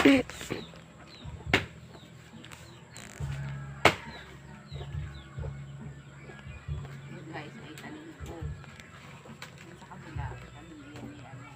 Guys, ay tanim ko. Yan sa kabila, tanim yan ni ano.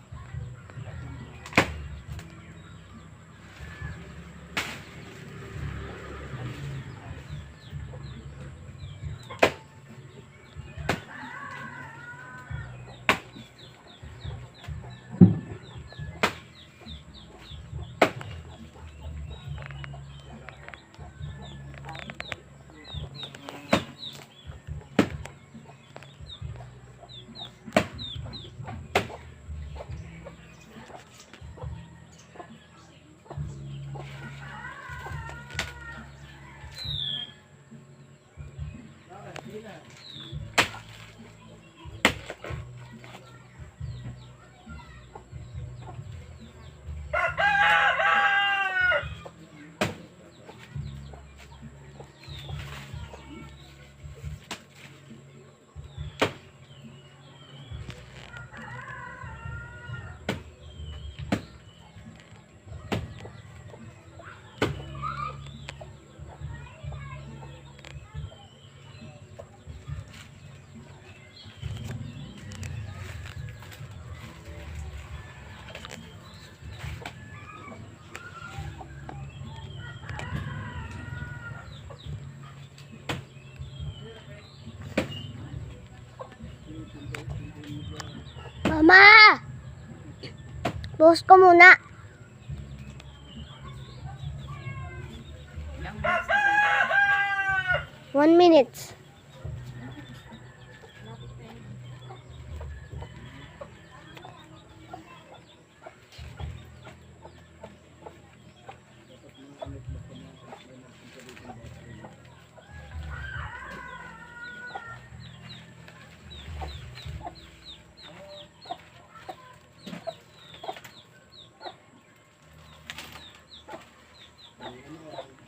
Mama! Buhos ko muna. Ilang minutes na guys? 1 minute.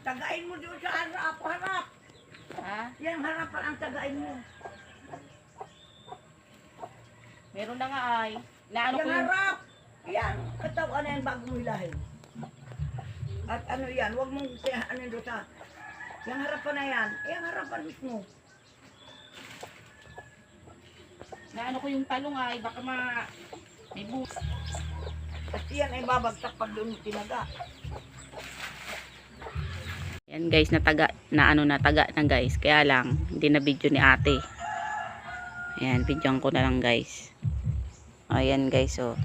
Tagain mo doon sa harap. Ha? Yan harapan ang tagain mo. Meron na nga ay. Naano ko Yan yung... harap. Yan, katawan na yan bago mo ilahin. At ano yan, huwag mong ano doon sa... Yan harapan na yan. Yan harapan mo. Naano ko yung talong ay. Baka may buhos. At yan ay babagsak pag doon mo tinaga. Yan guys, nataga na guys. Kaya lang, hindi na video ni ate. Ayan, videoan ko na lang guys. Ayan guys, oh.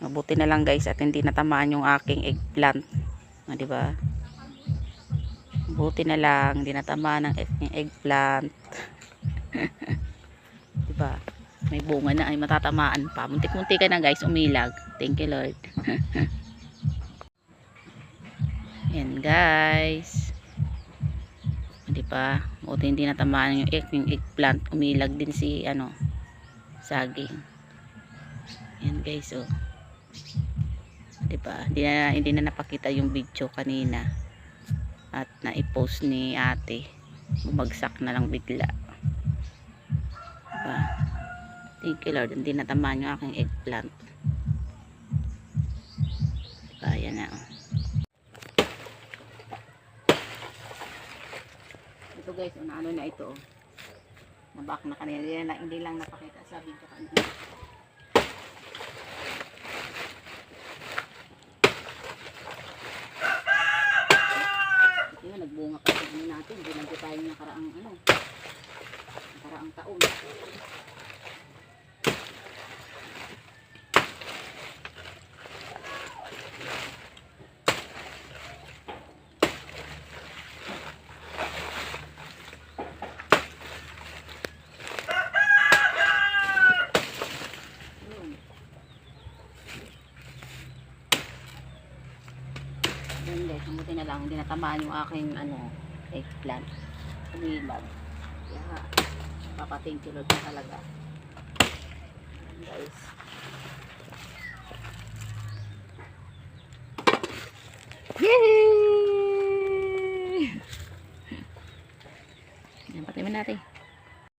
Mabuti na lang guys at hindi natamaan yung aking eggplant. O, diba? Mabuti na lang, hindi natamaan ng aking eggplant. Diba? May bunga na ay matatamaan pa. Muntik-muntik ka na guys, umilag. Thank you Lord. Yan guys. Di ba? Buti hindi natamaan yung eggplant. Umilag din si ano, saging. Yan guys, oh. Di ba? Hindi na napakita yung video kanina. At na-post ni ate. Bumagsak na lang bigla. Diba? Thank you Lord. Hindi natamaan yung aking eggplant. Diba? Yan na, oh. Ito guys, ano na ito, nabak na kanina, hindi lang napakita sa video kanina. Ito nagbunga pa rin natin, hindi lang tayo nakaraang nakaraang taon. Yun guys, mabuti na lang hindi natamaan yung aking eggplant. Umilag. Kaya papating kilod na talaga. Ayan, guys. Yay! Yan, patay mo natin.